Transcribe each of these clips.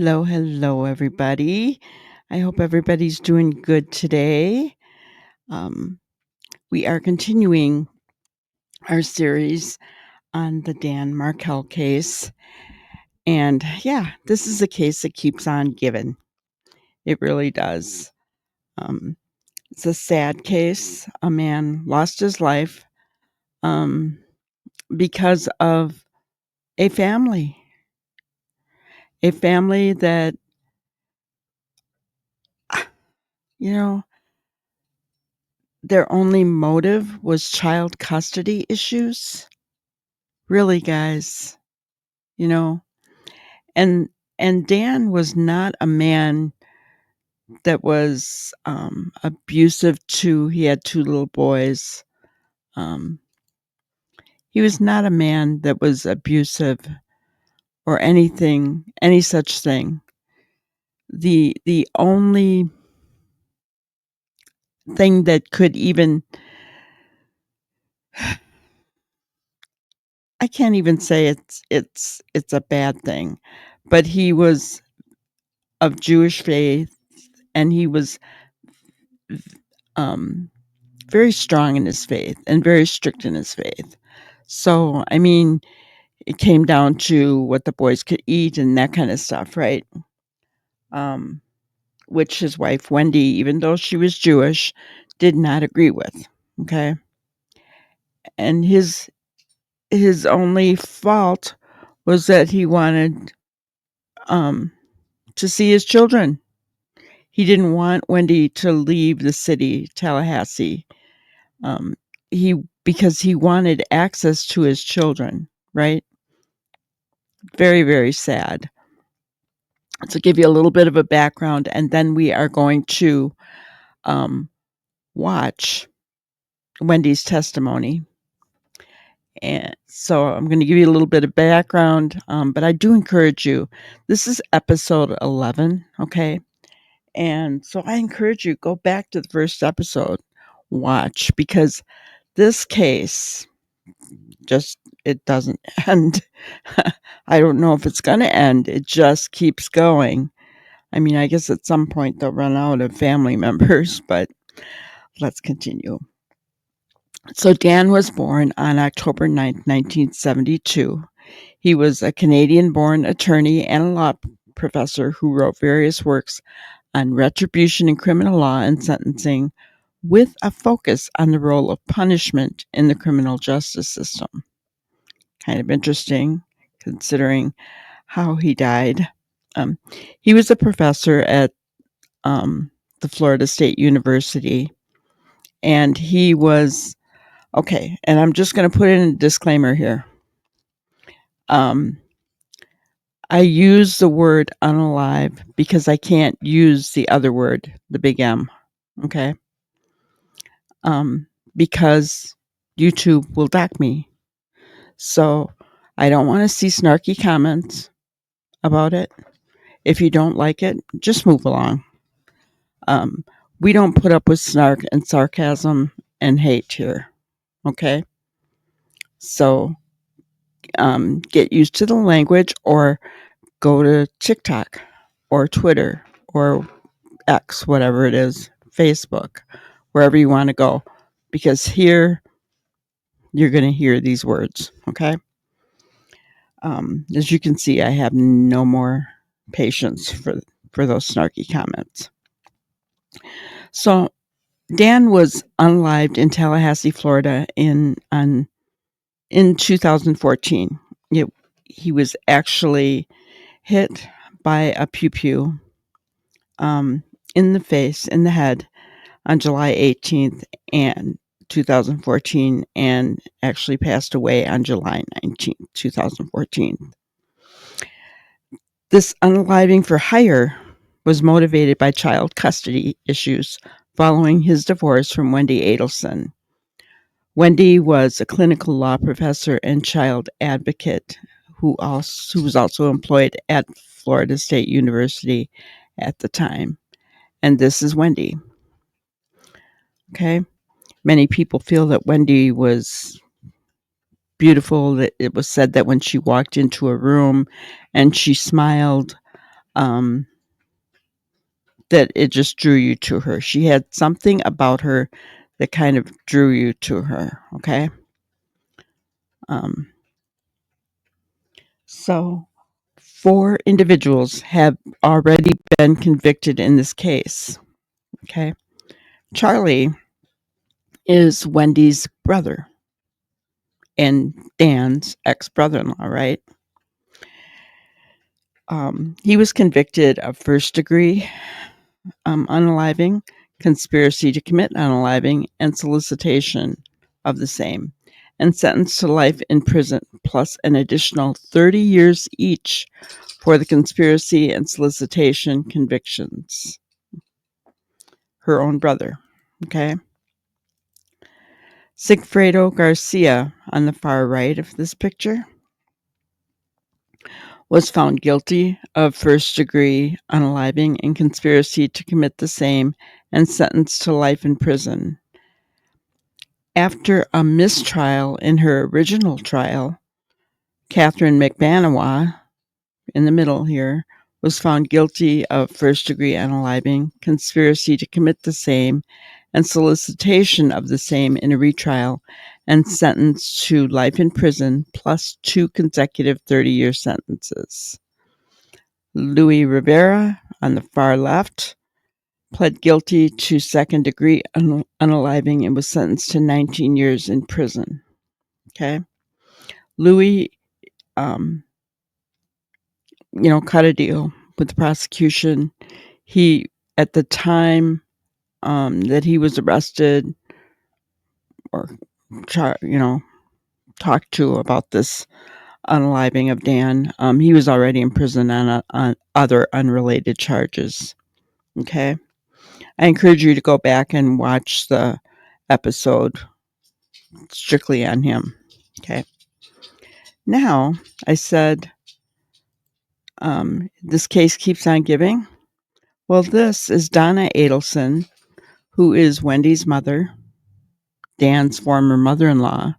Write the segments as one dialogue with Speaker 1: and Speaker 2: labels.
Speaker 1: Hello, everybody. I hope everybody's doing good today. We are continuing our series on the Dan Markel case. And yeah, this is a case that keeps on giving. It really does. It's a sad case. A man lost his life because of a family that, you know, their only motive was child custody issues. Really, guys, you know, and Dan was not a man that was abusive to. He had 2 little boys. Um, he was not a man that was abusive or any such thing. The only thing that could even, I can't even say it's a bad thing, but he was of Jewish faith, and he was very strong in his faith and very strict in his faith. So, I mean, it came down to what the boys could eat and that kind of stuff, right? Which his wife, Wendy, even though she was Jewish, did not agree with. Okay. And his only fault was that he wanted to see his children. He didn't want Wendy to leave the city, Tallahassee. Because he wanted access to his children, right? Very, very sad. To give you a little bit of a background, and then we are going to watch Wendy's testimony. And so I'm going to give you a little bit of background, but I do encourage you. This is episode 11, okay? And so I encourage you, go back to the first episode, watch, because this case it doesn't end. I don't know if it's going to end. It just keeps going. I mean, I guess at some point they'll run out of family members, but let's continue. So Dan was born on October 9th, 1972. He was a Canadian-born attorney and a law professor who wrote various works on retribution in criminal law and sentencing, with a focus on the role of punishment in the criminal justice system. Kind of interesting, considering how he died. He was a professor at the Florida State University, and he was okay. And I'm just going to put in a disclaimer here. I use the word unalive because I can't use the other word, the big M. Okay. Because YouTube will dock me. So I don't want to see snarky comments about it. If you don't like it, just move along. We don't put up with snark and sarcasm and hate here. Okay. So get used to the language, or go to TikTok or Twitter or X, whatever it is, Facebook, wherever you want to go, because here you're going to hear these words. Okay. As you can see, I have no more patience for those snarky comments. So Dan was unalived in Tallahassee, Florida in 2014. He was actually hit by a pew-pew in the face, in the head, on July 18th, 2014, and actually passed away on July 19th, 2014. This unaliving for hire was motivated by child custody issues following his divorce from Wendy Adelson. Wendy was a clinical law professor and child advocate who was also employed at Florida State University at the time. And this is Wendy. Okay. Many people feel that Wendy was beautiful. That it was said that when she walked into a room and she smiled, that it just drew you to her. She had something about her that kind of drew you to her, okay? So 4 individuals have already been convicted in this case, okay? Charlie is Wendy's brother and Dan's ex-brother-in-law, right? He was convicted of first-degree unaliving, conspiracy to commit unaliving, and solicitation of the same, and sentenced to life in prison plus an additional 30 years each for the conspiracy and solicitation convictions. Her own brother, okay? Sigfredo Garcia, on the far right of this picture, was found guilty of first-degree unaliving and conspiracy to commit the same and sentenced to life in prison. After a mistrial in her original trial, Catherine McManawa, in the middle here, was found guilty of first-degree unaliving, conspiracy to commit the same, and solicitation of the same in a retrial, and sentenced to life in prison plus 2 consecutive 30-year sentences. Louis Rivera, on the far left, pled guilty to second-degree unaliving and was sentenced to 19 years in prison. Okay? Louis, cut a deal with the prosecution. He, at the time that he was arrested or, talked to about this unaliving of Dan, he was already in prison on other unrelated charges. Okay? I encourage you to go back and watch the episode strictly on him. Okay? Now, I said this case keeps on giving. Well, this is Donna Adelson, who is Wendy's mother, Dan's former mother-in-law,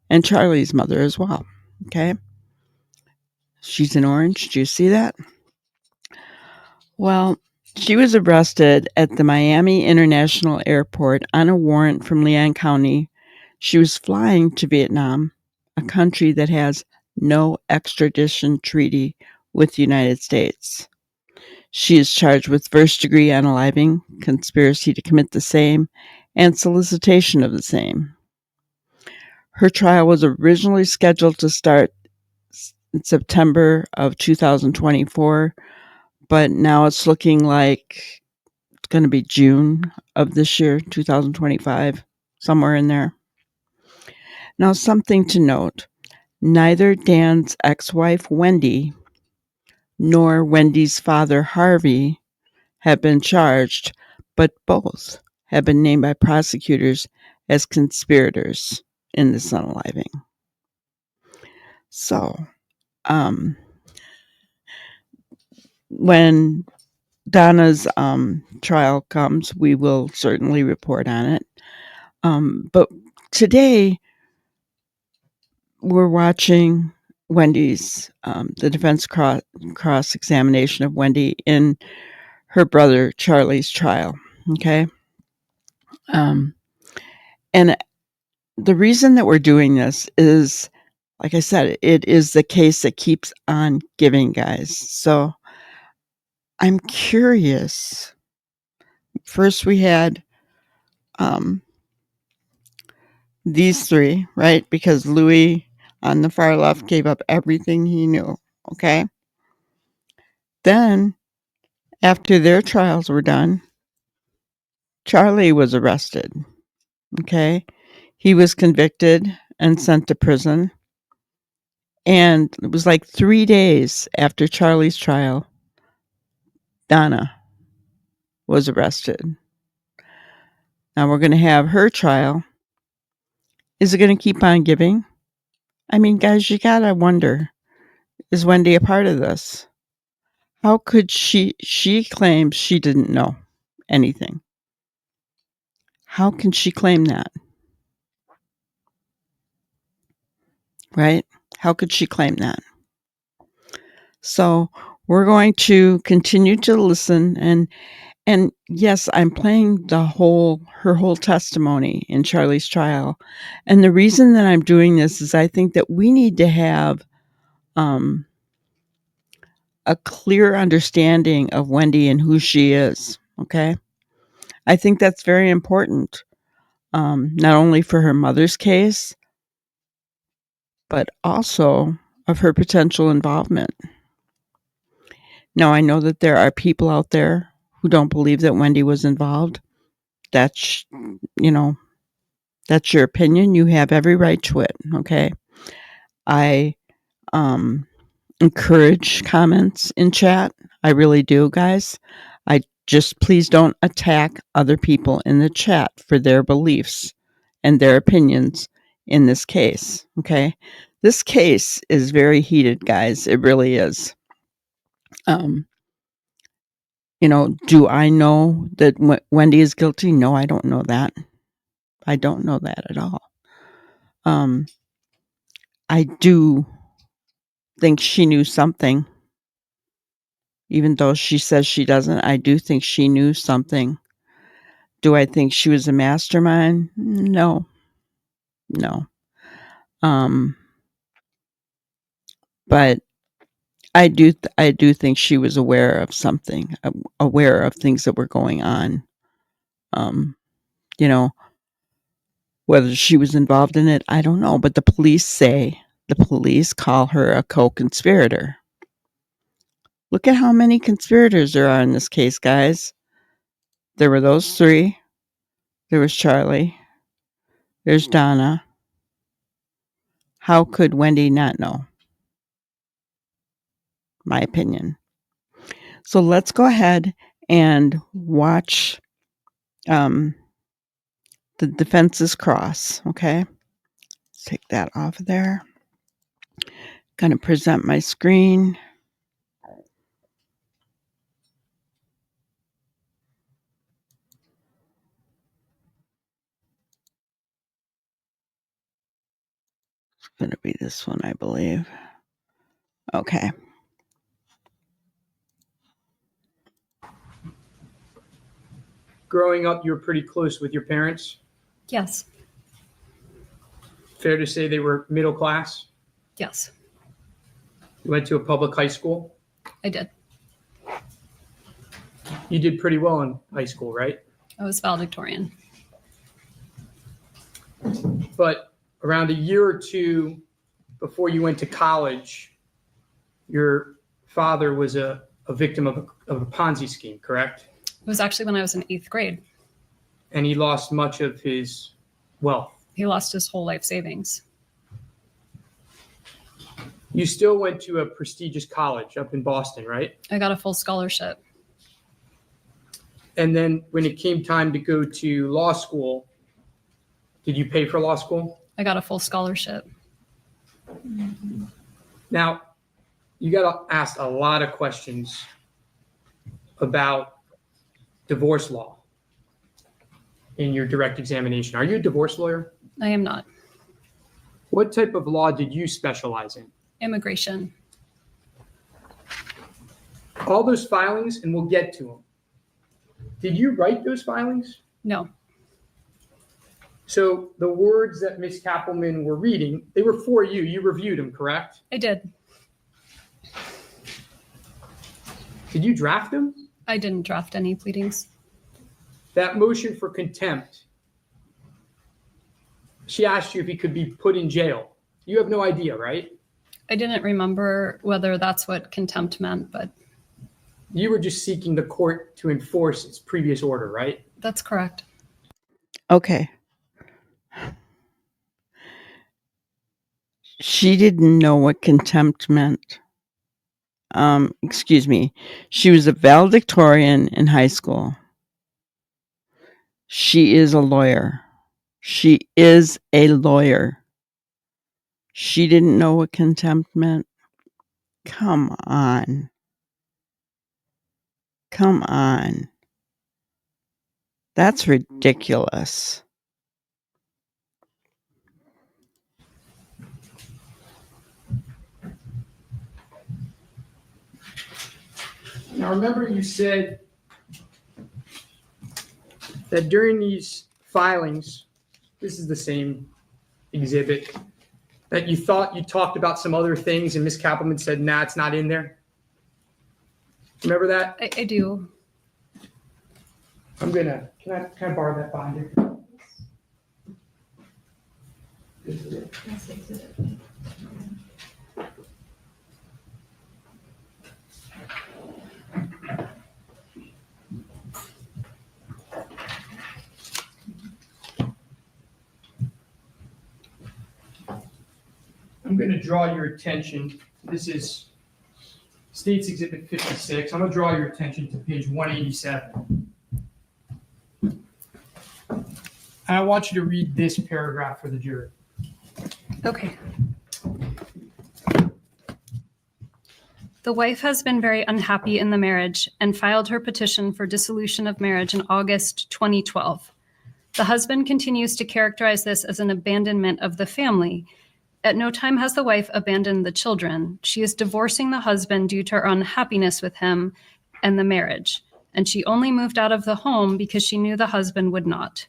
Speaker 1: and Charlie's mother as well. Okay? She's in orange. Do you see that? Well, she was arrested at the Miami International Airport on a warrant from Leon County. She was flying to Vietnam, a country that has no extradition treaty with the United States. She is charged with first-degree unaliving, conspiracy to commit the same, and solicitation of the same. Her trial was originally scheduled to start in September of 2024, but now it's looking like it's going to be June of this year, 2025, somewhere in there. Now, something to note, neither Dan's ex-wife, Wendy, nor Wendy's father, Harvey, have been charged, but both have been named by prosecutors as conspirators in this unaliving. So, when Donna's trial comes, we will certainly report on it. But today, we're watching Wendy's, the defense cross-examination of Wendy in her brother Charlie's trial. Okay? And the reason that we're doing this is, like I said, it is the case that keeps on giving, guys. So I'm curious. First, we had these 3, right? Because Louis on the far left gave up everything he knew. Okay? Then, after their trials were done, Charlie was arrested. Okay? He was convicted and sent to prison. And it was like 3 days after Charlie's trial, Donna was arrested. Now we're going to have her trial. Is it going to keep on giving? I mean, guys, you got to wonder, is Wendy a part of this? How could she claims she didn't know anything. How can she claim that? Right? How could she claim that? So We're going to continue to listen, and yes, I'm playing her whole testimony in Charlie's trial. And the reason that I'm doing this is I think that we need to have a clear understanding of Wendy and who she is. Okay. I think that's very important, not only for her mother's case, but also of her potential involvement. Now, I know that there are people out there who don't believe that Wendy was involved. That's, that's your opinion. You have every right to it. Okay. I encourage comments in chat. I really do, guys. I just please don't attack other people in the chat for their beliefs and their opinions in this case. Okay. This case is very heated, guys. It really is. Do I know that Wendy is guilty? No, I don't know that. I don't know that at all. I do think she knew something. Even though she says she doesn't, I do think she knew something. Do I think she was a mastermind? No. But I do think she was aware of something, aware of things that were going on. You know, whether she was involved in it, I don't know. But the police call her a co-conspirator. Look at how many conspirators there are in this case, guys. There were those three. There was Charlie. There's Donna. How could Wendy not know? My opinion. So let's go ahead and watch the defense's cross, okay? Let's take that off of there. Going to present my screen. It's going to be this one, I believe. Okay.
Speaker 2: Growing up, you were pretty close with your parents?
Speaker 3: Yes.
Speaker 2: Fair to say they were middle class?
Speaker 3: Yes,
Speaker 2: You went to a public high school?
Speaker 3: I did.
Speaker 2: You did pretty well in high school, right?
Speaker 3: I was valedictorian.
Speaker 2: But around a year or two before you went to college, your father was a victim of a Ponzi scheme, correct?
Speaker 3: It was actually when I was in 8th grade.
Speaker 2: And he lost much of his wealth.
Speaker 3: He lost his whole life savings.
Speaker 2: You still went to a prestigious college up in Boston, right?
Speaker 3: I got a full scholarship.
Speaker 2: And then when it came time to go to law school, did you pay for law school?
Speaker 3: I got a full scholarship.
Speaker 2: Now, you got asked a lot of questions about divorce law in your direct examination. Are you a divorce lawyer?
Speaker 3: I am not.
Speaker 2: What type of law did you specialize in?
Speaker 3: Immigration.
Speaker 2: All those filings, and we'll get to them. Did you write those filings?
Speaker 3: No.
Speaker 2: So the words that Ms. Kappelman were reading, they were for you. You reviewed them, correct?
Speaker 3: I did.
Speaker 2: Did you draft them?
Speaker 3: I didn't draft any pleadings.
Speaker 2: That motion for contempt, she asked you if he could be put in jail. You have no idea, right?
Speaker 3: I didn't remember whether that's what contempt meant, but
Speaker 2: You were just seeking the court to enforce its previous order, right?
Speaker 3: that's correct.
Speaker 1: Okay. She didn't know what contempt meant. Excuse me. She was a valedictorian in high school. She is a lawyer. She is a lawyer. She didn't know what contempt meant. Come on. Come on. That's ridiculous.
Speaker 2: Now, remember you said that during these filings, this is the same exhibit, that you thought you talked about some other things and Ms. Kappelman said, nah, it's not in there. Remember that?
Speaker 3: I do.
Speaker 2: Can I borrow that binder? I'm going to draw your attention. This is State's Exhibit 56. I'm going to draw your attention to page 187. And I want you to read this paragraph for the jury.
Speaker 3: Okay. The wife has been very unhappy in the marriage and filed her petition for dissolution of marriage in August 2012. The husband continues to characterize this as an abandonment of the family. At no time has the wife abandoned the children. She is divorcing the husband due to her unhappiness with him and the marriage, and she only moved out of the home because she knew the husband would not.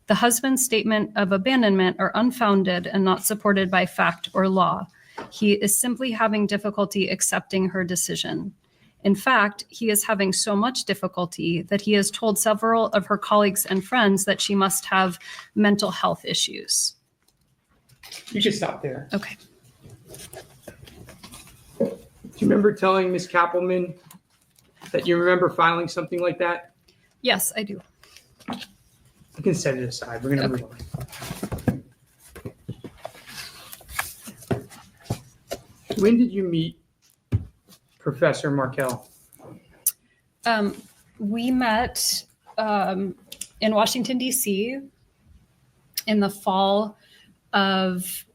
Speaker 3: The husband's statement of abandonment are unfounded and not supported by fact or law. He is simply having difficulty accepting her decision. In fact, he is having so much difficulty that he has told several of her colleagues and friends that she must have mental health issues.
Speaker 2: You can stop there.
Speaker 3: Okay.
Speaker 2: Do you remember telling Ms. Kappelman that you remember filing something like that?
Speaker 3: Yes, I do.
Speaker 2: You can set it aside. We're going to move on. When did you meet Professor Markel?
Speaker 3: We met in Washington, D.C. in the fall of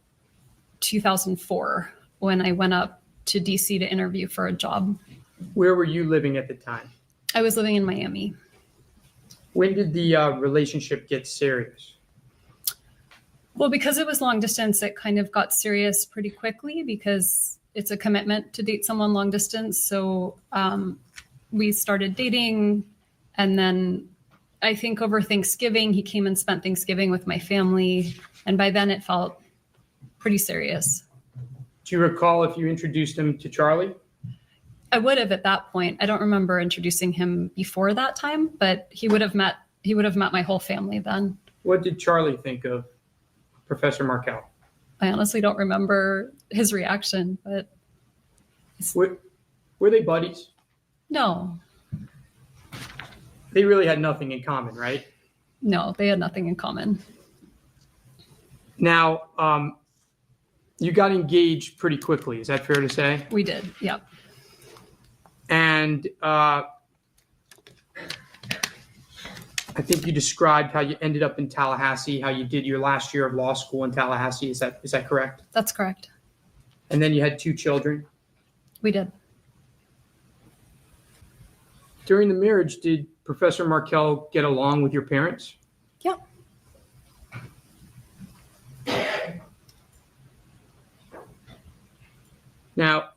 Speaker 3: 2004 when I went up to D.C. to interview for a job.
Speaker 2: Where were you living at the time?
Speaker 3: I was living in Miami.
Speaker 2: When did the relationship get serious?
Speaker 3: Well, because it was long distance, it kind of got serious pretty quickly because it's a commitment to date someone long distance. So we started dating, and then I think over Thanksgiving, he came and spent Thanksgiving with my family. And by then it felt pretty serious.
Speaker 2: Do you recall if you introduced him to Charlie?
Speaker 3: I would have at that point. I don't remember introducing him before that time, but he would have met my whole family then.
Speaker 2: What did Charlie think of Professor Markel?
Speaker 3: I honestly don't remember his reaction, but
Speaker 2: were they buddies?
Speaker 3: No.
Speaker 2: They really had nothing in common, right?
Speaker 3: No, they had nothing in common.
Speaker 2: Now, you got engaged pretty quickly. Is that fair to say?
Speaker 3: We did, yep.
Speaker 2: And I think you described how you ended up in Tallahassee, how you did your last year of law school in Tallahassee. Is that correct?
Speaker 3: That's correct.
Speaker 2: And then you had 2 children?
Speaker 3: We did.
Speaker 2: During the marriage, did Professor Markel get along with your parents?
Speaker 3: Yep.
Speaker 2: Now,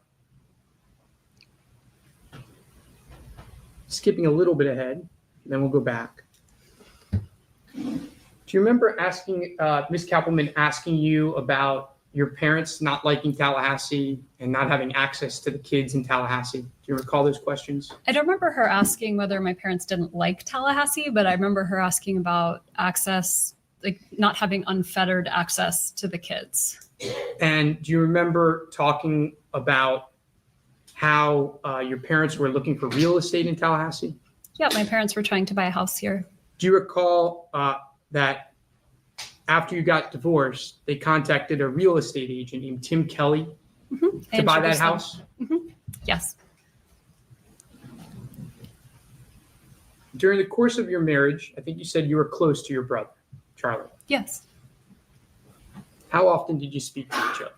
Speaker 2: skipping a little bit ahead, then we'll go back. Do you remember asking Ms. Kappelman asking you about your parents not liking Tallahassee and not having access to the kids in Tallahassee? Do you recall those questions?
Speaker 3: I don't remember her asking whether my parents didn't like Tallahassee, but I remember her asking about access, like not having unfettered access to the kids.
Speaker 2: And do you remember talking about how your parents were looking for real estate in Tallahassee?
Speaker 3: Yeah, my parents were trying to buy a house here.
Speaker 2: Do you recall that after you got divorced, they contacted a real estate agent named Tim Kelly to buy that house?
Speaker 3: Yes.
Speaker 2: During the course of your marriage, I think you said you were close to your brother, Charlie.
Speaker 3: Yes.
Speaker 2: How often did you speak to each other?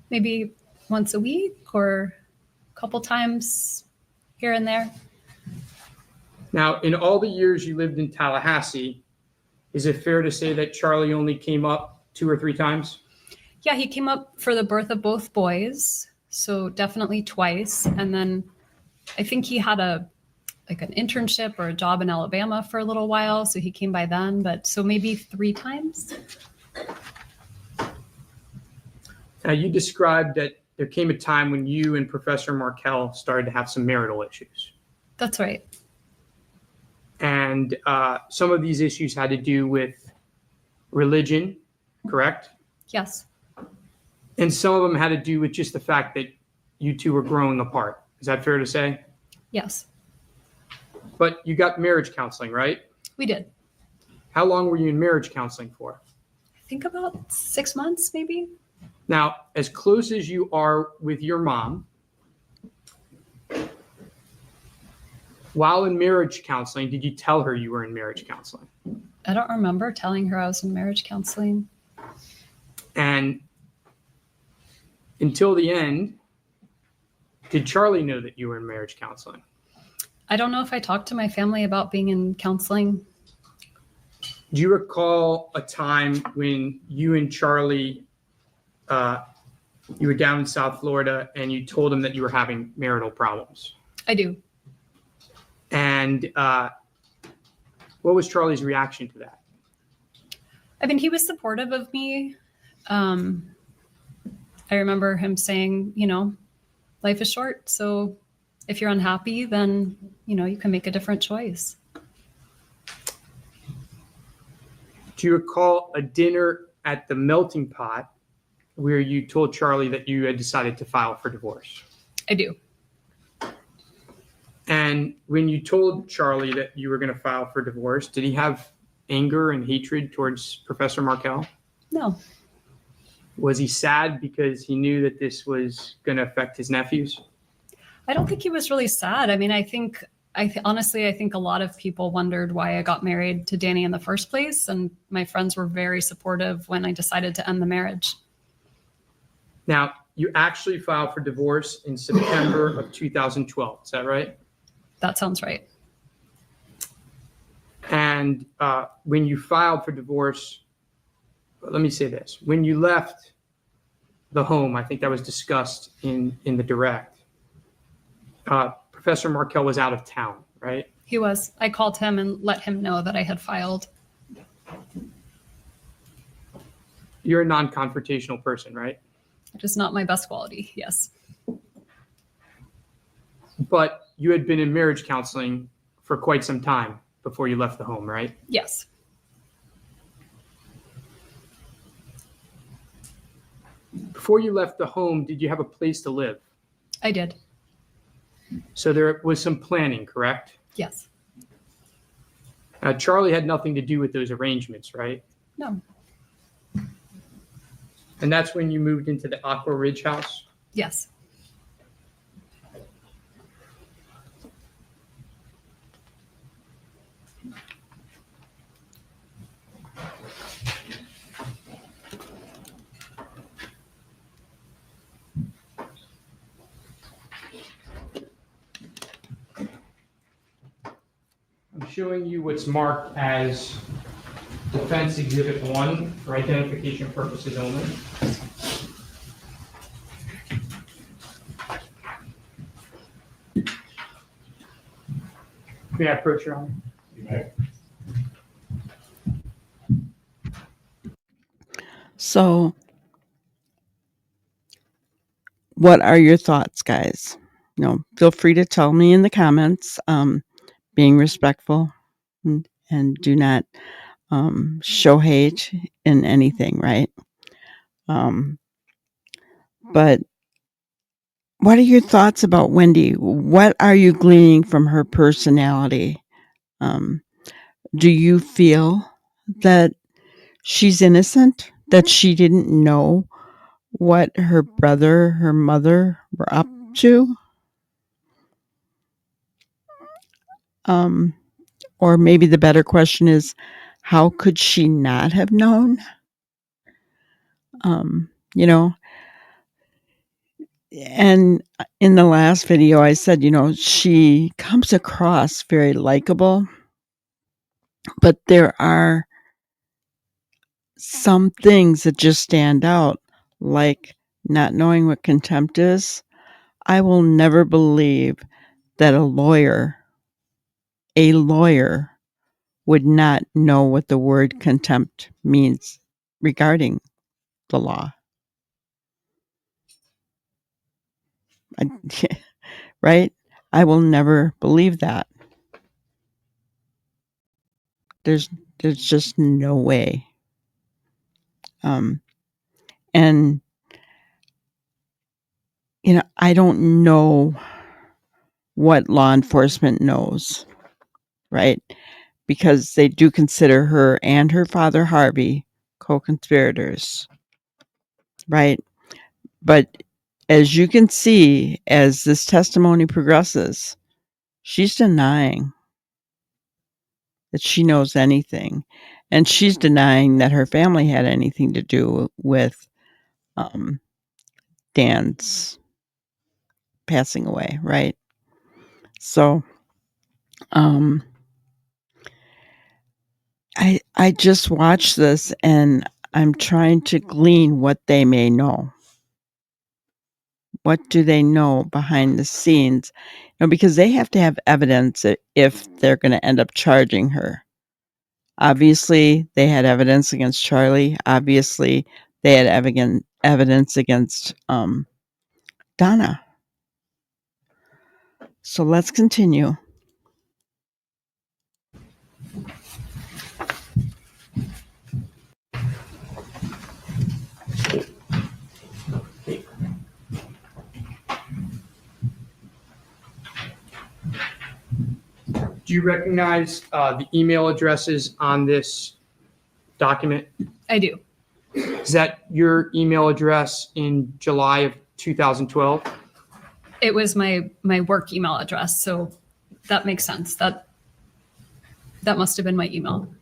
Speaker 3: Maybe once a week or a couple times here and there.
Speaker 2: Now, in all the years you lived in Tallahassee, is it fair to say that Charlie only came up 2 or 3 times?
Speaker 3: Yeah, he came up for the birth of both boys, so definitely twice. And then I think he had an internship or a job in Alabama for a little while, so he came by then. But so maybe 3 times.
Speaker 2: Now, you described that there came a time when you and Professor Markel started to have some marital issues.
Speaker 3: That's right.
Speaker 2: And some of these issues had to do with religion, correct?
Speaker 3: Yes.
Speaker 2: And some of them had to do with just the fact that you two were growing apart. Is that fair to say?
Speaker 3: Yes.
Speaker 2: But you got marriage counseling, right?
Speaker 3: We did.
Speaker 2: How long were you in marriage counseling for?
Speaker 3: I think about 6 months, maybe.
Speaker 2: Now, as close as you are with your mom, while in marriage counseling, did you tell her you were in marriage counseling?
Speaker 3: I don't remember telling her I was in marriage counseling.
Speaker 2: And until the end, did Charlie know that you were in marriage counseling?
Speaker 3: I don't know if I talked to my family about being in counseling.
Speaker 2: Do you recall a time when you and Charlie, you were down in South Florida and you told him that you were having marital problems?
Speaker 3: I do.
Speaker 2: And what was Charlie's reaction to that?
Speaker 3: I mean, he was supportive of me. I remember him saying, life is short. So if you're unhappy, then, you can make a different choice.
Speaker 2: Do you recall a dinner at the Melting Pot where you told Charlie that you had decided to file for divorce?
Speaker 3: I do.
Speaker 2: And when you told Charlie that you were going to file for divorce, did he have anger and hatred towards Professor Markel?
Speaker 3: No.
Speaker 2: Was he sad because he knew that this was going to affect his nephews?
Speaker 3: I don't think he was really sad. I mean, honestly, I think a lot of people wondered why I got married to Danny in the first place. And my friends were very supportive when I decided to end the marriage.
Speaker 2: Now, you actually filed for divorce in September of 2012. Is that right?
Speaker 3: That sounds right.
Speaker 2: And when you filed for divorce, let me say this. When you left the home, I think that was discussed in the direct, Professor Markel was out of town, right?
Speaker 3: He was. I called him and let him know that I had filed.
Speaker 2: You're a non-confrontational person, right?
Speaker 3: It is not my best quality, yes.
Speaker 2: But you had been in marriage counseling for quite some time before you left the home, right?
Speaker 3: Yes.
Speaker 2: Before you left the home, did you have a place to live?
Speaker 3: I did.
Speaker 2: So there was some planning, correct?
Speaker 3: Yes.
Speaker 2: Charlie had nothing to do with those arrangements, right?
Speaker 3: No.
Speaker 2: And that's when you moved into the Aqua Ridge house?
Speaker 3: Yes.
Speaker 2: I'm showing you what's marked as Defense Exhibit 1 for identification purposes only. May I approach your honor?
Speaker 4: You may.
Speaker 1: So, what are your thoughts, guys? Feel free to tell me in the comments. Being respectful and do not show hate in anything, right? But what are your thoughts about Wendy? What are you gleaning from her personality? Do you feel that she's innocent, that she didn't know what her brother, her mother were up to? Or maybe the better question is, how could she not have known? And in the last video, I said, she comes across very likable, but there are some things that just stand out, like not knowing what contempt is. I will never believe that a lawyer would not know what the word contempt means regarding the law. Right? I will never believe that. There's just no way. And I don't know what law enforcement knows, right? Because they do consider her and her father Harvey co-conspirators, right? But as you can see, as this testimony progresses, she's denying that she knows anything. And she's denying that her family had anything to do with Dan's passing away, right? So I just watched this and I'm trying to glean what they may know. What do they know behind the scenes? Because they have to have evidence if they're going to end up charging her. Obviously, they had evidence against Charlie. Obviously, they had evidence against Donna. So let's continue.
Speaker 2: Do you recognize the email addresses on this document?
Speaker 3: I do.
Speaker 2: Is that your email address in July of 2012?
Speaker 3: It was my work email address, so that makes sense. That must have been my email.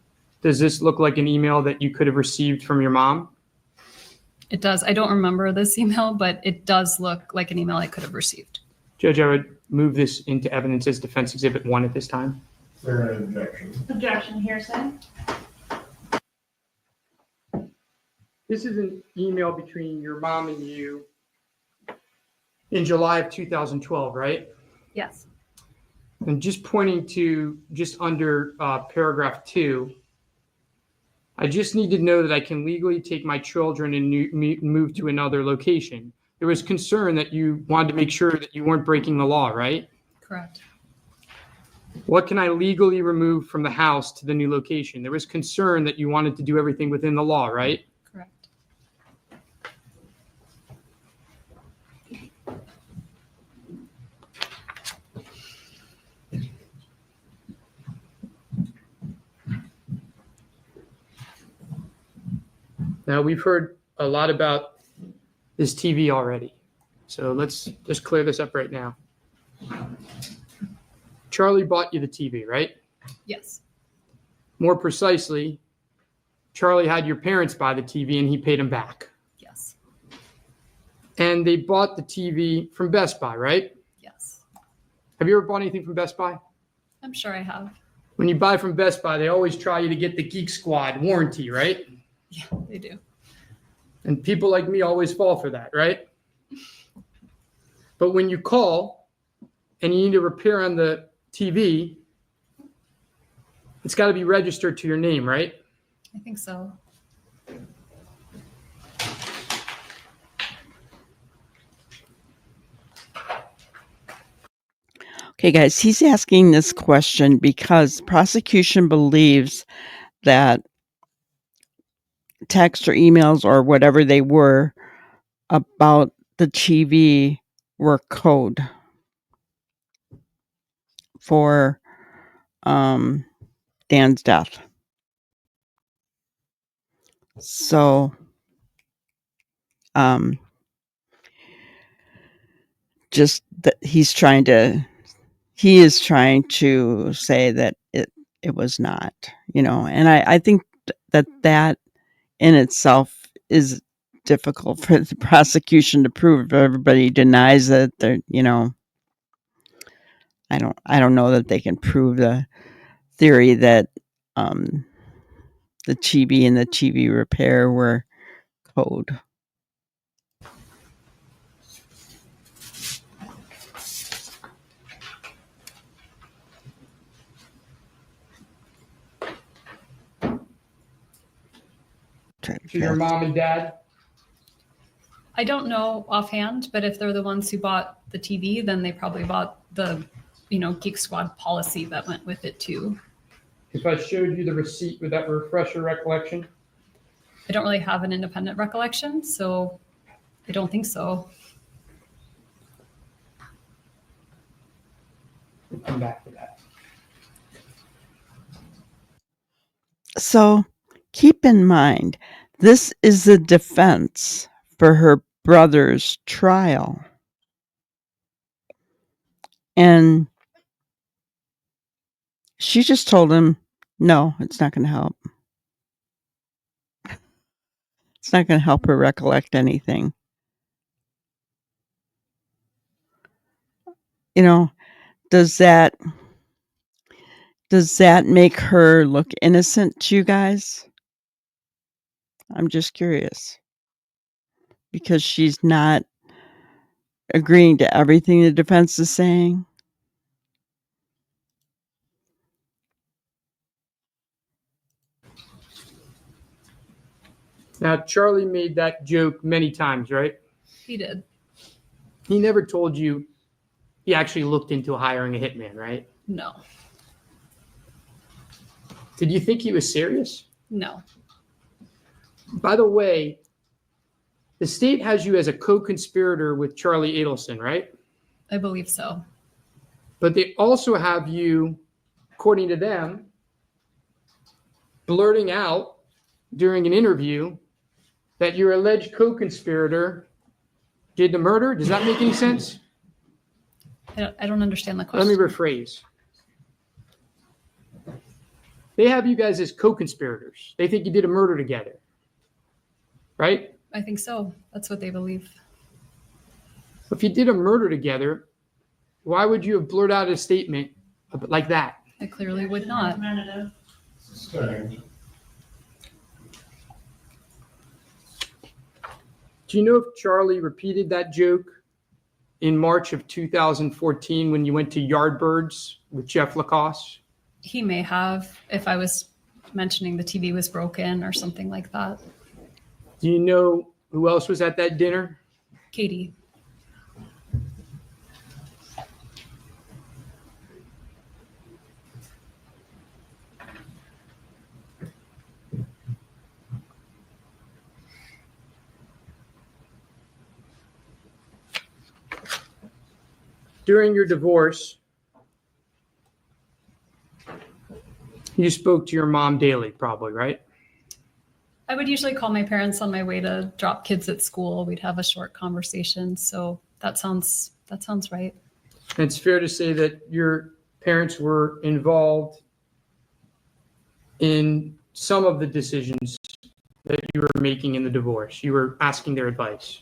Speaker 2: Does this look like an email that you could have received from your mom?
Speaker 3: It does. I don't remember this email, but it does look like an email I could have received.
Speaker 2: Judge, I would move this into evidence as Defense Exhibit 1 at this time.
Speaker 4: Is there an objection?
Speaker 5: Objection, hearsay.
Speaker 2: This is an email between your mom and you in July of 2012, right?
Speaker 3: Yes.
Speaker 2: And just pointing to just under paragraph 2, I just need to know that I can legally take my children and move to another location. There was concern that you wanted to make sure that you weren't breaking the law, right?
Speaker 3: Correct.
Speaker 2: What can I legally remove from the house to the new location? There was concern that you wanted to do everything within the law, right?
Speaker 3: Correct.
Speaker 2: Now, we've heard a lot about this TV already. So let's just clear this up right now. Charlie bought you the TV, right?
Speaker 3: Yes.
Speaker 2: More precisely, Charlie had your parents buy the TV and he paid them back.
Speaker 3: Yes.
Speaker 2: And they bought the TV from Best Buy, right?
Speaker 3: Yes.
Speaker 2: Have you ever bought anything from Best Buy?
Speaker 3: I'm sure I have.
Speaker 2: When you buy from Best Buy, they always try you to get the Geek Squad warranty, right?
Speaker 3: Yeah, they do.
Speaker 2: And people like me always fall for that, right? But when you call and you need a repair on the TV, it's got to be registered to your name, right?
Speaker 3: I think so.
Speaker 1: Okay, guys, he's asking this question because prosecution believes that text or emails or whatever they were about the TV were code for Dan's death. So just that he is trying to say that it was not, and I think that in itself is difficult for the prosecution to prove. If everybody denies it, I don't know that they can prove the theory that the TV and the TV repair were code. to
Speaker 2: your mom and dad?
Speaker 3: I don't know offhand, but if they're the ones who bought the TV, then they probably bought the, Geek Squad policy that went with it too.
Speaker 2: If I showed you the receipt, would that refresh your recollection?
Speaker 3: I don't really have an independent recollection, so I don't think so.
Speaker 2: We'll come back to that.
Speaker 1: So keep in mind, this is the defense for her brother's trial. And she just told him, no, it's not going to help. It's not going to help her recollect anything. Does that make her look innocent to you guys? I'm just curious. Because she's not agreeing to everything the defense is saying.
Speaker 2: Now, Charlie made that joke many times, right?
Speaker 3: He did.
Speaker 2: He never told you he actually looked into hiring a hitman, right?
Speaker 3: No.
Speaker 2: Did you think he was serious?
Speaker 3: No.
Speaker 2: By the way, the state has you as a co-conspirator with Charlie Adelson, right?
Speaker 3: I believe so.
Speaker 2: But they also have you, according to them, blurting out during an interview that your alleged co-conspirator did the murder. Does that make any sense?
Speaker 3: I don't understand the question.
Speaker 2: Let me rephrase. They have you guys as co-conspirators. They think you did a murder together, right?
Speaker 3: I think so. That's what they believe.
Speaker 2: If you did a murder together, why would you have blurred out a statement like that?
Speaker 3: I clearly would not.
Speaker 2: Do you know if Charlie repeated that joke in March of 2014 when you went to Yardbirds with Jeff Lacoste?
Speaker 3: He may have, if I was mentioning the TV was broken or something like that.
Speaker 2: Do you know who else was at that dinner?
Speaker 3: Katie.
Speaker 2: During your divorce, you spoke to your mom daily, probably, right?
Speaker 3: I would usually call my parents on my way to drop kids at school. We'd have a short conversation. So that sounds right.
Speaker 2: And it's fair to say that your parents were involved in some of the decisions that you were making in the divorce. You were asking their advice.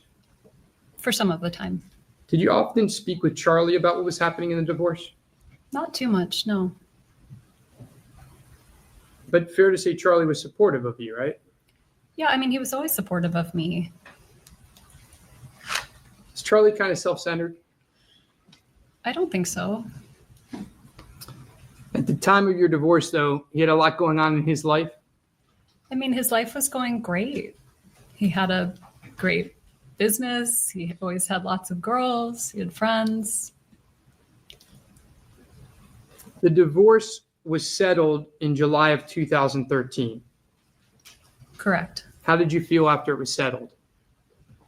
Speaker 3: For some of the time.
Speaker 2: Did you often speak with Charlie about what was happening in the divorce?
Speaker 3: Not too much, no.
Speaker 2: But fair to say Charlie was supportive of you, right?
Speaker 3: Yeah, I mean, he was always supportive of me.
Speaker 2: Is Charlie kind of self-centered?
Speaker 3: I don't think so.
Speaker 2: At the time of your divorce, though, he had a lot going on in his life.
Speaker 3: I mean, his life was going great. He had a great business. He always had lots of girls. He had friends.
Speaker 2: The divorce was settled in July of 2013.
Speaker 3: Correct.
Speaker 2: How did you feel after it was settled?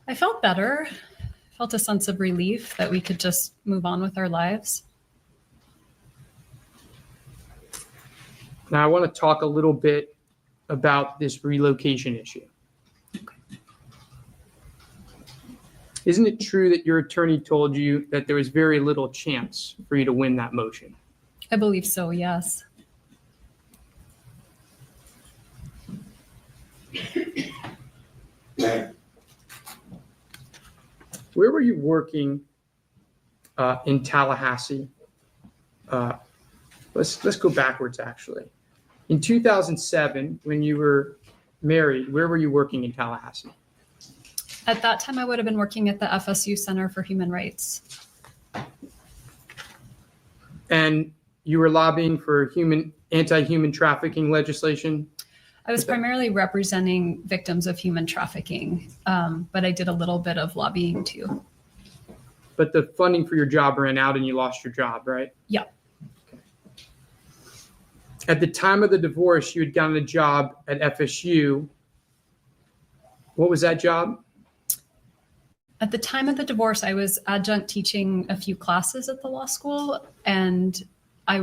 Speaker 3: I felt better. I felt a sense of relief that we could just move on with our lives.
Speaker 2: Now, I want to talk a little bit about this relocation issue.
Speaker 3: Okay.
Speaker 2: Isn't it true that your attorney told you that there was very little chance for you to win that motion?
Speaker 3: I believe so, yes.
Speaker 2: Where were you working in Tallahassee? Let's go backwards, actually. In 2007, when you were married, where were you working in Tallahassee?
Speaker 3: At that time, I would have been working at the FSU Center for Human Rights.
Speaker 2: And you were lobbying for anti-human trafficking legislation?
Speaker 3: I was primarily representing victims of human trafficking, but I did a little bit of lobbying too.
Speaker 2: But the funding for your job ran out and you lost your job, right?
Speaker 3: Yeah.
Speaker 2: At the time of the divorce, you had gotten a job at FSU. What was that job?
Speaker 3: At the time of the divorce, I was adjunct teaching a few classes at the law school, and I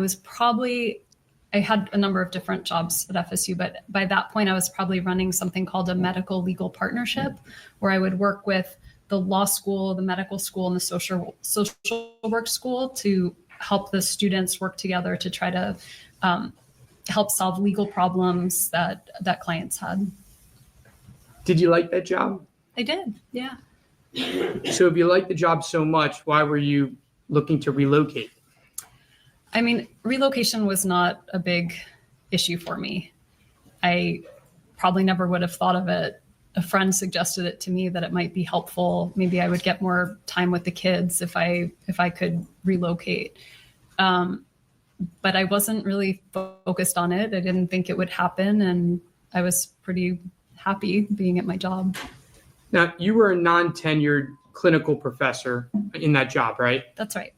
Speaker 3: had a number of different jobs at FSU, but by that point, I was probably running something called a medical legal partnership, where I would work with the law school, the medical school, and the social work school to help the students work together to try to help solve legal problems that clients had.
Speaker 2: Did you like that job?
Speaker 3: I did, yeah.
Speaker 2: So if you liked the job so much, why were you looking to relocate?
Speaker 3: I mean, relocation was not a big issue for me. I probably never would have thought of it. A friend suggested it to me that it might be helpful. Maybe I would get more time with the kids if I could relocate. But I wasn't really focused on it. I didn't think it would happen, and I was pretty happy being at my job.
Speaker 2: Now, you were a non-tenured clinical professor in that job, right?
Speaker 3: That's right.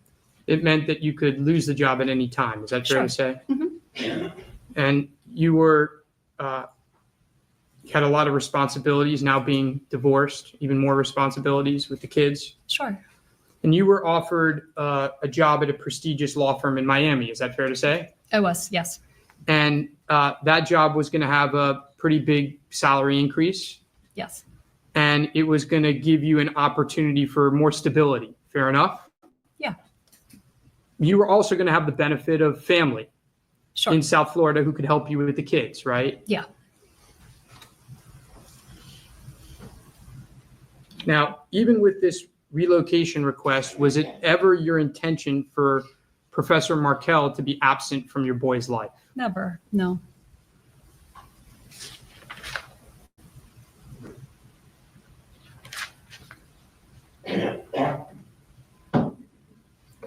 Speaker 2: It meant that you could lose the job at any time. Is that fair to say?
Speaker 3: Mm-hmm.
Speaker 2: And you were had a lot of responsibilities, now being divorced, even more responsibilities with the kids.
Speaker 3: Sure.
Speaker 2: And you were offered a job at a prestigious law firm in Miami. Is that fair to say?
Speaker 3: I was, yes.
Speaker 2: And that job was going to have a pretty big salary increase.
Speaker 3: Yes.
Speaker 2: And it was going to give you an opportunity for more stability. Fair enough?
Speaker 3: Yeah.
Speaker 2: You were also going to have the benefit of family
Speaker 3: Sure.
Speaker 2: in South Florida who could help you with the kids, right?
Speaker 3: Yeah.
Speaker 2: Now, even with this relocation request, was it ever your intention for Professor Markel to be absent from your boy's life?
Speaker 3: Never. No.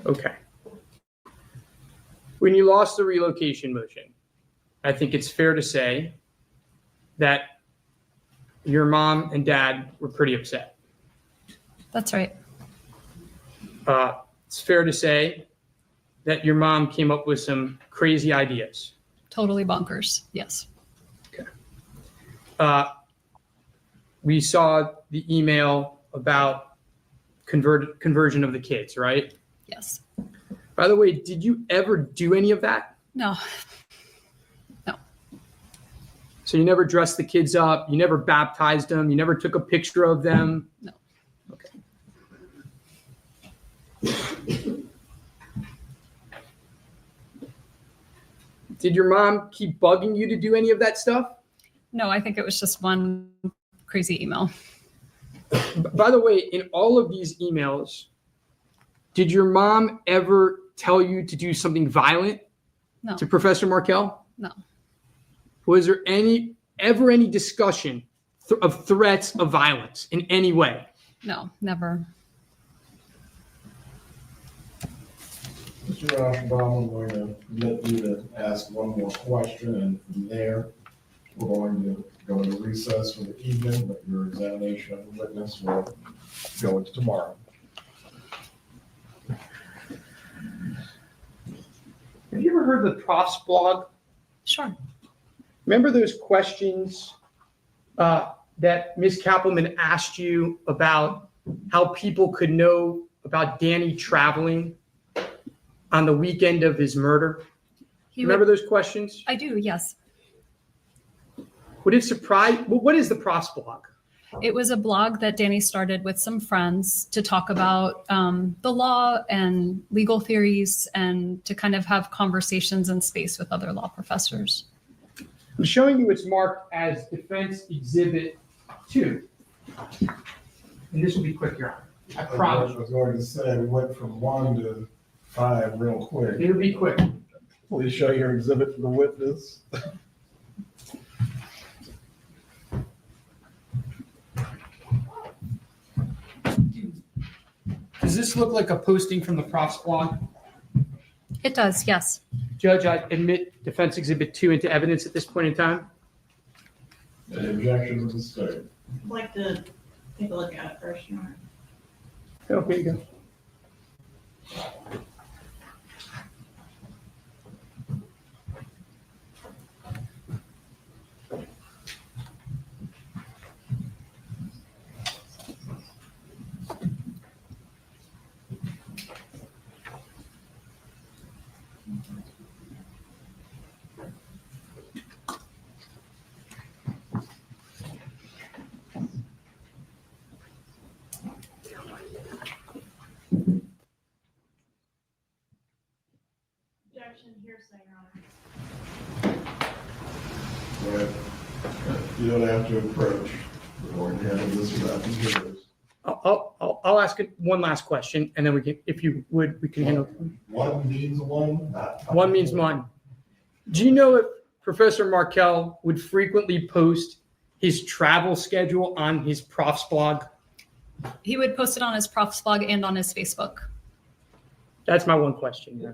Speaker 2: Okay. When you lost the relocation motion, I think it's fair to say that your mom and dad were pretty upset.
Speaker 3: That's right.
Speaker 2: It's fair to say that your mom came up with some crazy ideas.
Speaker 3: Totally bonkers. Yes.
Speaker 2: Okay. We saw the email about conversion of the kids, right?
Speaker 3: Yes.
Speaker 2: By the way, did you ever do any of that?
Speaker 3: No. No.
Speaker 2: So you never dressed the kids up, you never baptized them, you never took a picture of them?
Speaker 3: No.
Speaker 2: Okay. Did your mom keep bugging you to do any of that stuff?
Speaker 3: No, I think it was just one crazy email.
Speaker 2: By the way, in all of these emails, did your mom ever tell you to do something violent
Speaker 3: No.
Speaker 2: to Professor Markel?
Speaker 3: No.
Speaker 2: Was there ever any discussion of threats of violence in any way?
Speaker 3: No, never.
Speaker 4: Mr. Rauschenbaum, I'm going to let you to ask one more question, and from there, we're going to go into recess for the evening, but your examination of the witness will go into tomorrow.
Speaker 2: Have you ever heard of the Prof's blog?
Speaker 3: Sure.
Speaker 2: Remember those questions that Ms. Kappelman asked you about how people could know about Danny traveling on the weekend of his murder? Remember those questions?
Speaker 3: I do, yes.
Speaker 2: Would it surprise? What is the Prof's blog?
Speaker 3: It was a blog that Danny started with some friends to talk about the law and legal theories and to kind of have conversations in space with other law professors.
Speaker 2: I'm showing you it's marked as Defense Exhibit 2. And this will be quick, Your Honor. I promise.
Speaker 4: I was going to say, we went from 1 to 5 real quick.
Speaker 2: It'll be quick.
Speaker 4: Please show your exhibit to the witness.
Speaker 2: Does this look like a posting from the Prof's blog?
Speaker 3: It does, yes.
Speaker 2: Judge, I admit Defense Exhibit 2 into evidence at this point in time.
Speaker 4: Any objection to the state?
Speaker 5: I'd like to take a look at it first, Your Honor.
Speaker 2: Okay, go.
Speaker 5: Objection, hearsay, Your Honor.
Speaker 4: Right. You don't have to approach. We're going to handle this without the jurors.
Speaker 2: I'll ask it one last question, and then we can, if you would, we can handle.
Speaker 4: One means one, not.
Speaker 2: One means one. Do you know if Professor Markel would frequently post his travel schedule on his prof's blog?
Speaker 3: He would post it on his prof's blog and on his Facebook.
Speaker 2: That's my one question.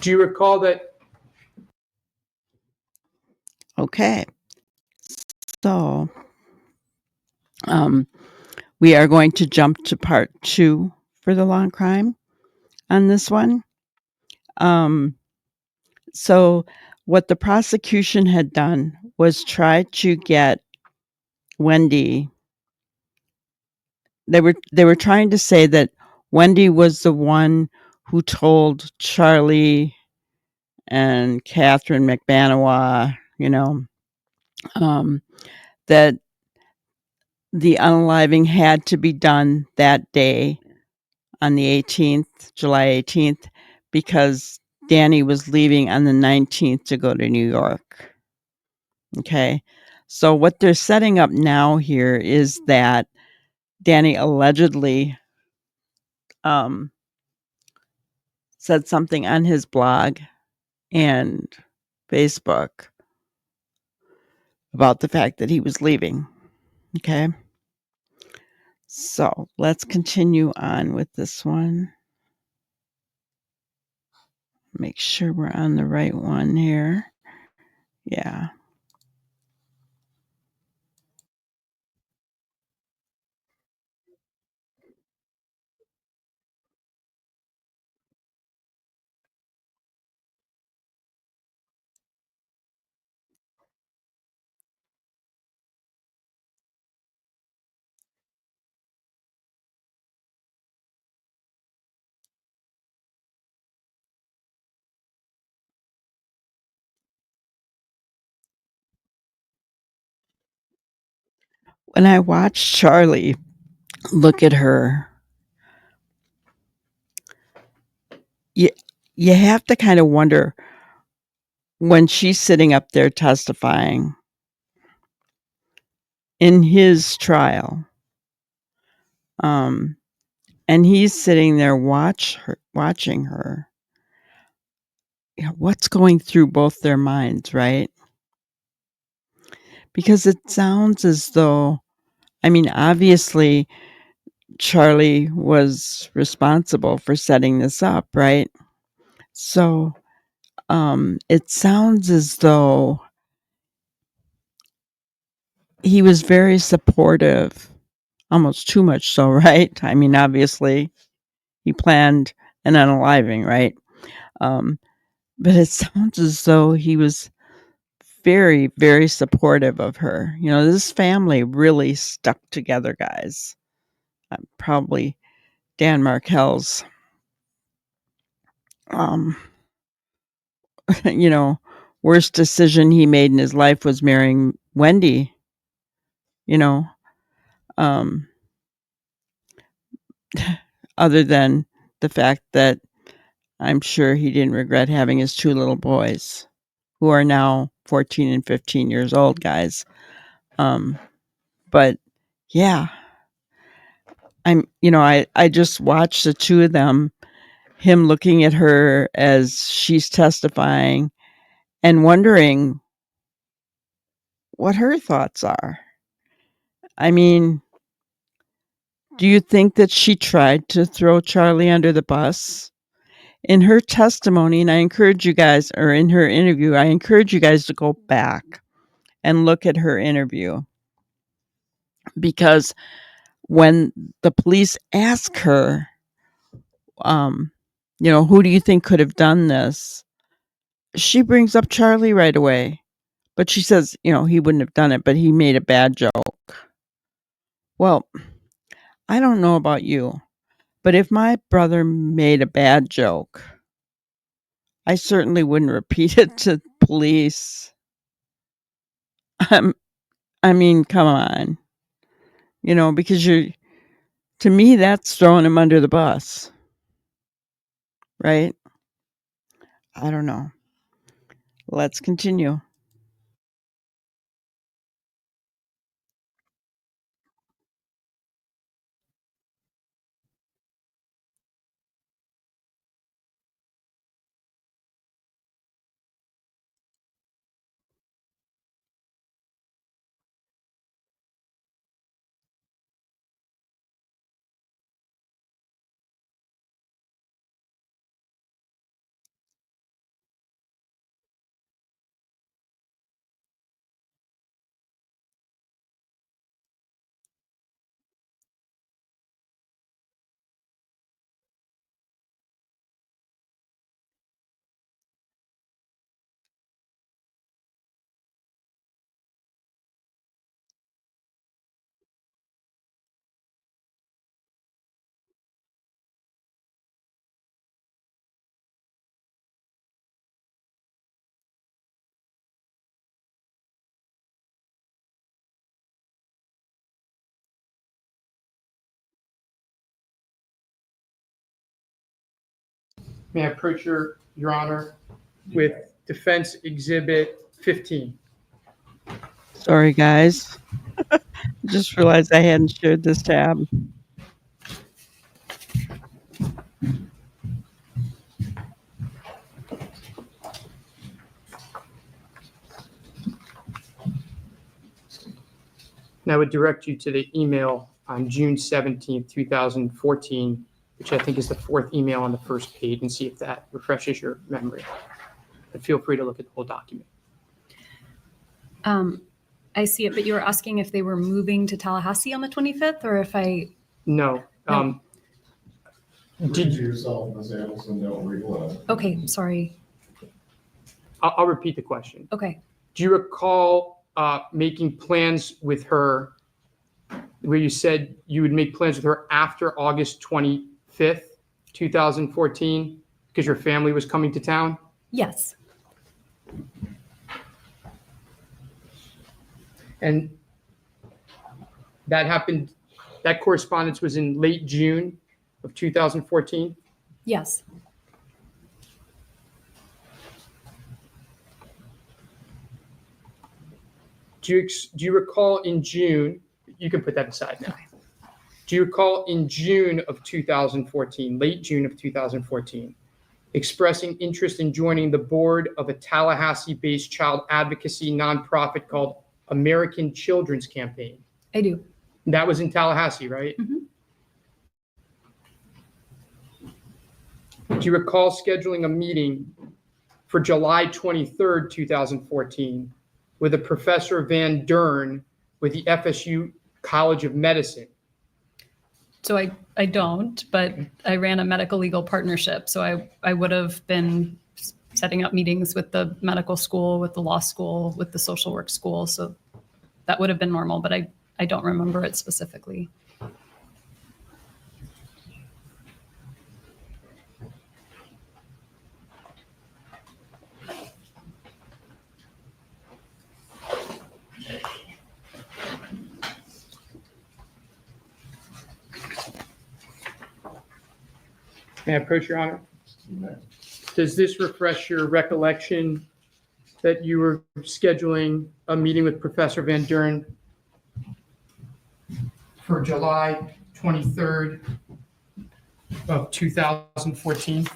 Speaker 2: Do you recall that?
Speaker 1: Okay. So, we are going to jump to part 2 for the long crime on this one. So what the prosecution had done was try to get Wendy. They were trying to say that Wendy was the one who told Charlie and Catherine McBanawa, that the unaliving had to be done that day on the 18th, July 18th, because Danny was leaving on the 19th to go to New York. Okay. So what they're setting up now here is that Danny allegedly said something on his blog and Facebook about the fact that he was leaving. Okay. So let's continue on with this one. Make sure we're on the right one here. Yeah. When I watched Charlie look at her, you have to kind of wonder when she's sitting up there testifying in his trial, and he's sitting there watching her. What's going through both their minds, right? Because it sounds as though, obviously, Charlie was responsible for setting this up, right? So it sounds as though he was very supportive, almost too much so, right? Obviously, he planned an unaliving, right? But it sounds as though he was very, very supportive of her. This family really stuck together, guys. Probably Dan Markel's, worst decision he made in his life was marrying Wendy, other than the fact that I'm sure he didn't regret having his 2 little boys, who are now 14 and 15 years old, guys. But yeah, I just watched the 2 of them, him looking at her as she's testifying and wondering what her thoughts are. Do you think that she tried to throw Charlie under the bus? In her testimony, and I encourage you guys, or in her interview, I encourage you guys to go back and look at her interview, because when the police ask her, who do you think could have done this? She brings up Charlie right away, but she says, he wouldn't have done it, but he made a bad joke. Well, I don't know about you, but if my brother made a bad joke, I certainly wouldn't repeat it to police. I mean, come on, because to me, that's throwing him under the bus, right? I don't know. Let's continue.
Speaker 2: May I approach Your Honor with Defense Exhibit 15?
Speaker 1: Sorry, guys. Just realized I hadn't shared this tab.
Speaker 2: And I would direct you to the email on June 17th, 2014, which I think is the fourth email on the first page, and see if that refreshes your memory. But feel free to look at the whole document.
Speaker 3: I see it, but you were asking if they were moving to Tallahassee on the 25th, or if I.
Speaker 2: No.
Speaker 3: No.
Speaker 4: Read
Speaker 2: Did
Speaker 4: to
Speaker 2: you?
Speaker 4: yourself, Ms. Adelson, don't read aloud.
Speaker 3: Okay, sorry.
Speaker 2: I'll repeat the question.
Speaker 3: Okay.
Speaker 2: Do you recall making plans with her where you said you would make plans with her after August 25th, 2014, because your family was coming to town?
Speaker 3: Yes.
Speaker 2: And that happened, that correspondence was in late June of 2014?
Speaker 3: Yes.
Speaker 2: Do you recall in June, you can put that aside now.
Speaker 3: Okay.
Speaker 2: Do you recall in June of 2014, late June of 2014, expressing interest in joining the board of a Tallahassee-based child advocacy nonprofit called American Children's Campaign?
Speaker 3: I do.
Speaker 2: That was in Tallahassee, right?
Speaker 3: Mhm.
Speaker 2: Do you recall scheduling a meeting for July 23rd, 2014, with a Professor Van Dern with the FSU College of Medicine?
Speaker 3: So I don't, but I ran a medical legal partnership. So I would have been setting up meetings with the medical school, with the law school, with the social work school. So that would have been normal, but I don't remember it specifically.
Speaker 2: May I approach, Your Honor?
Speaker 4: You may.
Speaker 2: Does this refresh your recollection that you were scheduling a meeting with Professor Van Dern for July 23rd of 2014?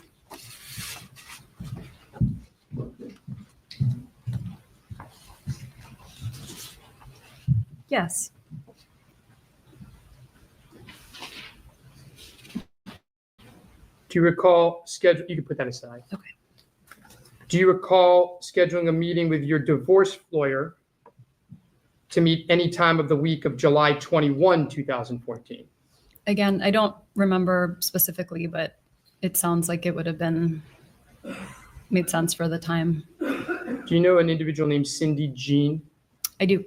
Speaker 3: Yes.
Speaker 2: Do you recall you can put that aside.
Speaker 3: Okay.
Speaker 2: Do you recall scheduling a meeting with your divorce lawyer to meet any time of the week of July 21, 2014?
Speaker 3: Again, I don't remember specifically, but it sounds like it would have made sense for the time.
Speaker 2: Do you know an individual named Cindy Jean?
Speaker 3: I do.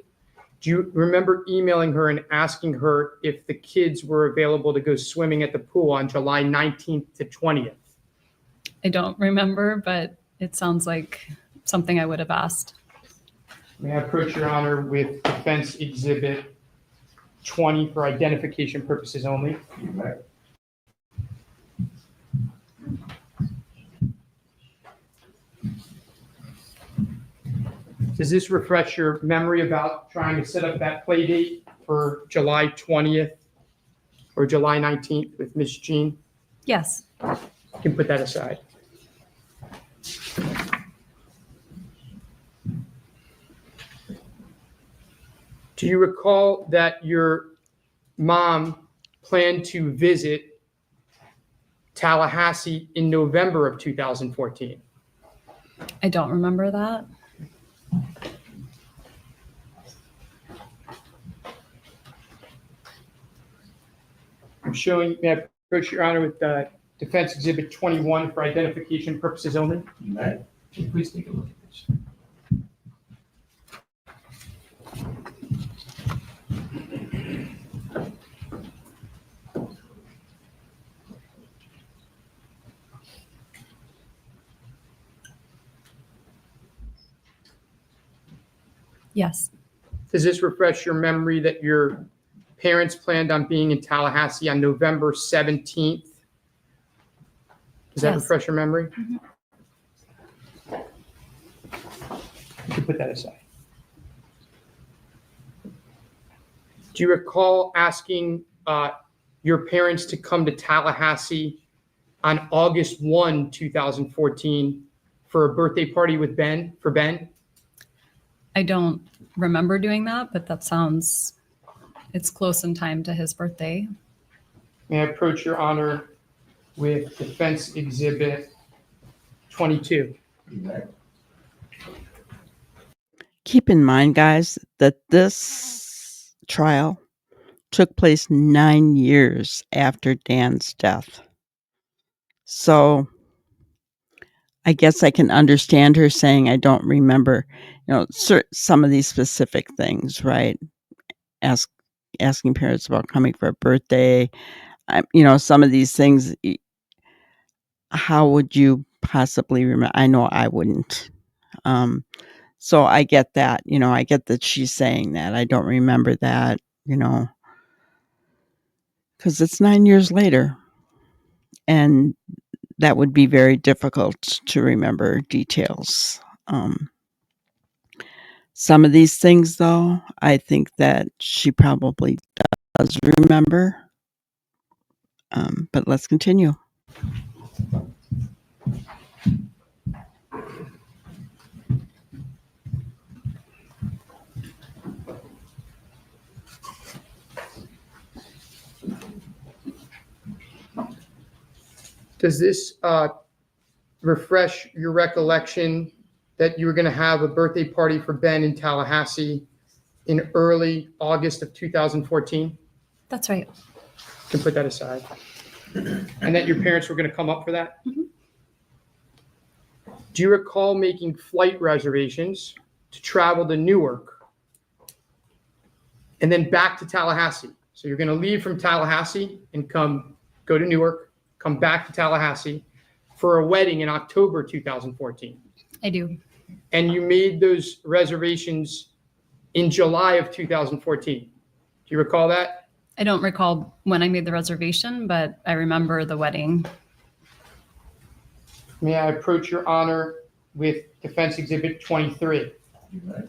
Speaker 2: Do you remember emailing her and asking her if the kids were available to go swimming at the pool on July 19th to 20th?
Speaker 3: I don't remember, but it sounds like something I would have asked.
Speaker 2: May I approach Your Honor with Defense Exhibit 20 for identification purposes only?
Speaker 4: You may.
Speaker 2: Does this refresh your memory about trying to set up that play date for July 20th or July 19th with Miss Jean?
Speaker 3: Yes.
Speaker 2: You can put that aside. Do you recall that your mom planned to visit Tallahassee in November of 2014?
Speaker 3: I don't remember that.
Speaker 2: I'm showing, may I approach Your Honor with Defense Exhibit 21 for identification purposes only?
Speaker 4: You may.
Speaker 2: Can you please take a look at this?
Speaker 3: Yes.
Speaker 2: Does this refresh your memory that your parents planned on being in Tallahassee on November 17th? Does that
Speaker 3: Yes.
Speaker 2: refresh your memory? You can put that aside. Do you recall asking your parents to come to Tallahassee on August 1, 2014 for a birthday party with Ben?
Speaker 3: I don't remember doing that, but it's close in time to his birthday.
Speaker 2: May I approach Your Honor with Defense Exhibit 22?
Speaker 4: You may.
Speaker 1: Keep in mind, guys, that this trial took place 9 years after Dan's death. So I guess I can understand her saying, I don't remember, some of these specific things, right? Asking parents about coming for a birthday, some of these things. How would you possibly remember? I know I wouldn't. So I get that, I get that she's saying that. I don't remember that, because it's 9 years later. And that would be very difficult to remember details. Some of these things, though, I think that she probably does remember. But let's continue.
Speaker 2: Does this refresh your recollection that you were going to have a birthday party for Ben in Tallahassee in early August of 2014?
Speaker 3: That's right.
Speaker 2: You can put that aside. And that your parents were going to come up for that?
Speaker 3: Mhm.
Speaker 2: Do you recall making flight reservations to travel to Newark and then back to Tallahassee? So you're going to leave from Tallahassee and go to Newark, come back to Tallahassee for a wedding in October 2014.
Speaker 3: I do.
Speaker 2: And you made those reservations in July of 2014. Do you recall that?
Speaker 3: I don't recall when I made the reservation, but I remember the wedding.
Speaker 2: May I approach Your Honor with Defense Exhibit 23?
Speaker 4: You may.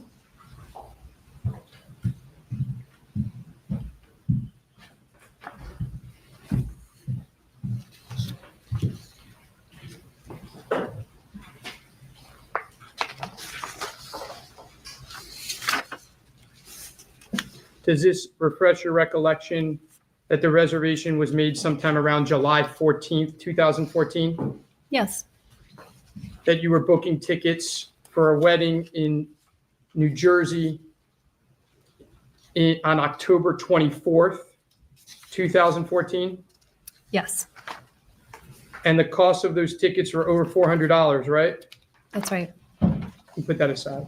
Speaker 2: Does this refresh your recollection that the reservation was made sometime around July 14th, 2014?
Speaker 3: Yes.
Speaker 2: That you were booking tickets for a wedding in New Jersey on October 24th, 2014?
Speaker 3: Yes.
Speaker 2: And the cost of those tickets were over $400, right?
Speaker 3: That's right.
Speaker 2: You put that aside.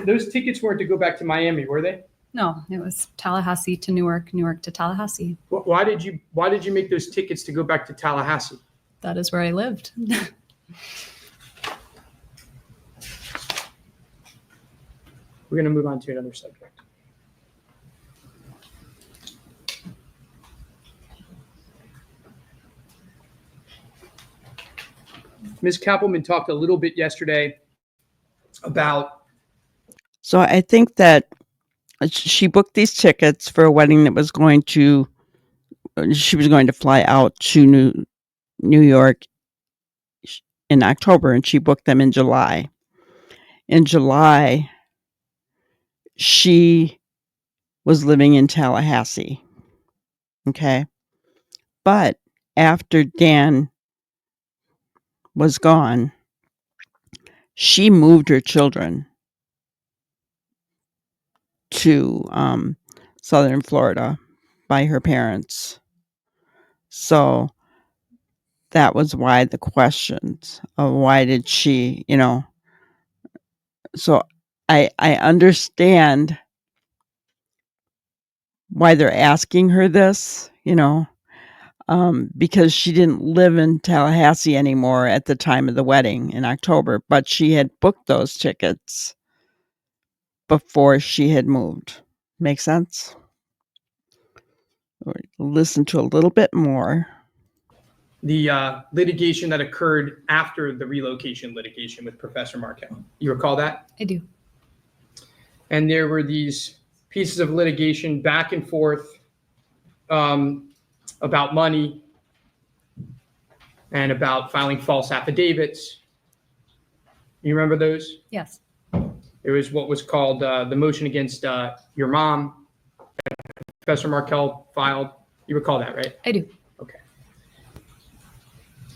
Speaker 2: Those tickets weren't to go back to Miami, were they?
Speaker 3: No, it was Tallahassee to Newark, Newark to Tallahassee.
Speaker 2: Why did you make those tickets to go back to Tallahassee?
Speaker 3: That is where I lived.
Speaker 2: We're going to move on to another subject. Ms. Kappelman talked a little bit yesterday about.
Speaker 1: So I think that she booked these tickets for a wedding that was going to, she was going to fly out to New York in October, and she booked them in July. In July, she was living in Tallahassee. Okay. But after Dan was gone, she moved her children to southern Florida by her parents. So that was why the questions of why did she, so I understand why they're asking her this, because she didn't live in Tallahassee anymore at the time of the wedding in October, but she had booked those tickets before she had moved. Make sense? Listen to a little bit more.
Speaker 2: The litigation that occurred after the relocation litigation with Professor Markel. You recall that?
Speaker 3: I do.
Speaker 2: And there were these pieces of litigation back and forth about money and about filing false affidavits. You remember those?
Speaker 3: Yes.
Speaker 2: It was what was called the motion against your mom that Professor Markel filed. You recall that, right?
Speaker 3: I do.
Speaker 2: Okay.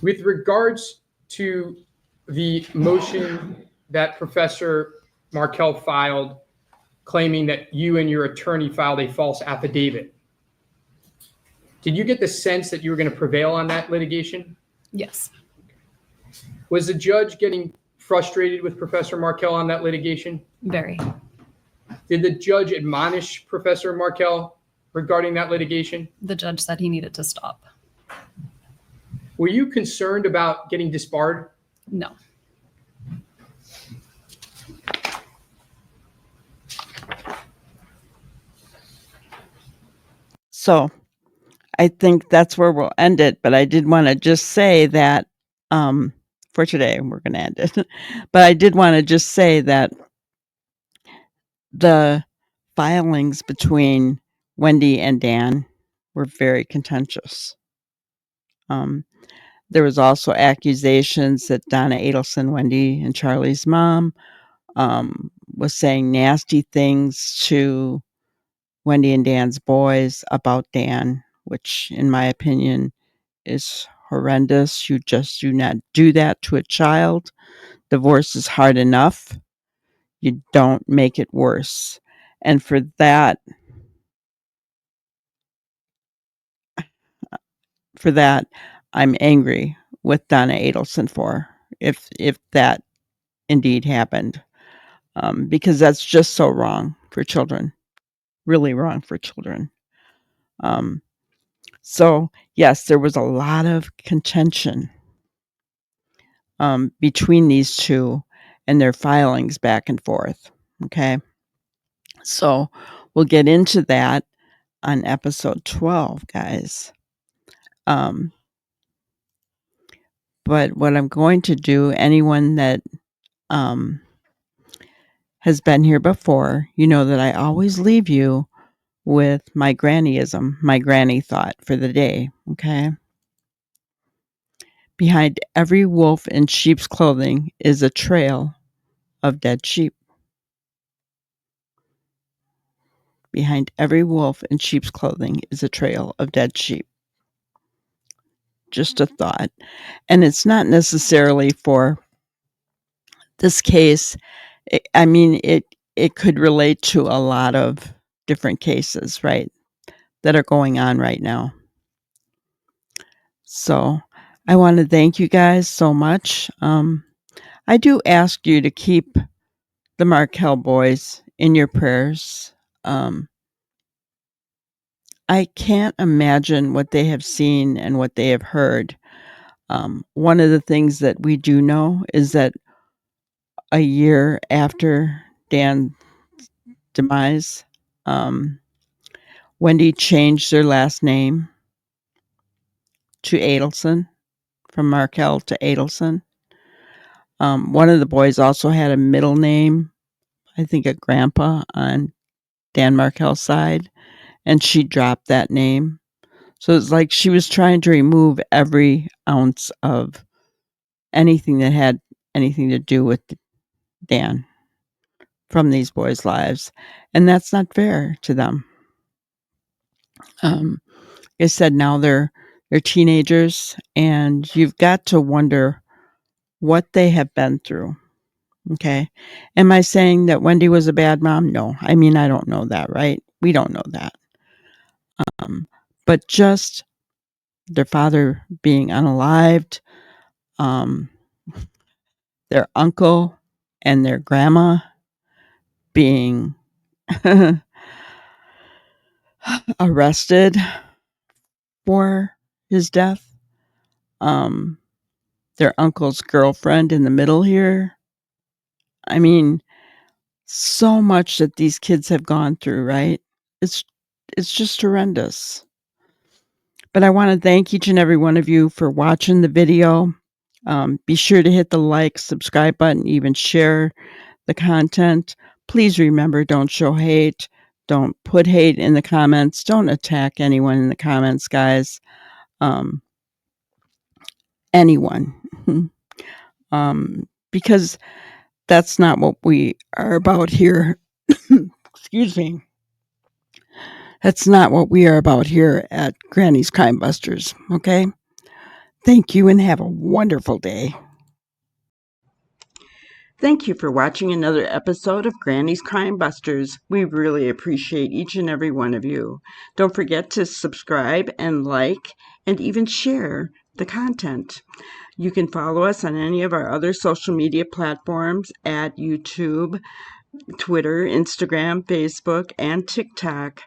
Speaker 2: With regards to the motion that Professor Markel filed claiming that you and your attorney filed a false affidavit, did you get the sense that you were going to prevail on that litigation?
Speaker 3: Yes.
Speaker 2: Was the judge getting frustrated with Professor Markel on that litigation?
Speaker 3: Very.
Speaker 2: Did the judge admonish Professor Markel regarding that litigation?
Speaker 3: The judge said he needed to stop.
Speaker 2: Were you concerned about getting disbarred?
Speaker 3: No.
Speaker 1: So I think that's where we'll end it. But I did want to just say that for today, we're going to end it. But I did want to just say that the filings between Wendy and Dan were very contentious. There was also accusations that Donna Adelson, Wendy and Charlie's mom, was saying nasty things to Wendy and Dan's boys about Dan, which in my opinion is horrendous. You just do not do that to a child. Divorce is hard enough. You don't make it worse. And for that, I'm angry with Donna Adelson for if that indeed happened, because that's just so wrong for children, really wrong for children. So yes, there was a lot of contention between these two and their filings back and forth. Okay, so we'll get into that on episode 12, guys. But what I'm going to do, anyone that has been here before, you know that I always leave you with my grannyism, my granny thought for the day, okay? Behind every wolf in sheep's clothing is a trail of dead sheep. behind every wolf in sheep's clothing is a trail of dead sheep. Just a thought. And it's not necessarily for this case. It could relate to a lot of different cases, right, that are going on right now. So I want to thank you guys so much. I do ask you to keep the Markel boys in your prayers. I can't imagine what they have seen and what they have heard. One of the things that we do know is that a year after Dan's demise, Wendy changed their last name to Adelson, from Markel to Adelson. One of the boys also had a middle name, I think a grandpa on Dan Markel's side, and she dropped that name. So it's like she was trying to remove every ounce of anything that had anything to do with Dan from these boys' lives. And that's not fair to them. Like I said, now they're teenagers, and you've got to wonder what they have been through. Okay. Am I saying that Wendy was a bad mom? No. I mean, I don't know that, right? We don't know that. But just their father being unalived, their uncle and their grandma being arrested for his death, their uncle's girlfriend in the middle here. I mean, so much that these kids have gone through, right? It's just horrendous. But I want to thank each and every one of you for watching the video. Be sure to hit the like, subscribe button, even share the content. Please remember, don't show hate. Don't put hate in the comments. Don't attack anyone in the comments, guys. Anyone. Because that's not what we are about here. Excuse me. That's not what we are about here at Granny's Crime Busters, okay? Thank you and have a wonderful day. Thank you for watching another episode of Granny's Crime Busters. We really appreciate each and every one of you. Don't forget to subscribe and like and even share the content. You can follow us on any of our other social media platforms at YouTube, Twitter, Instagram, Facebook, and TikTok.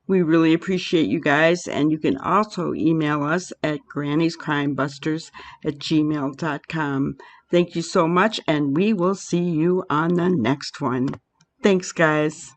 Speaker 1: We really appreciate you guys, and you can also email us at grannyscrimebusters@gmail.com. Thank you so much, and we will see you on the next one. Thanks, guys.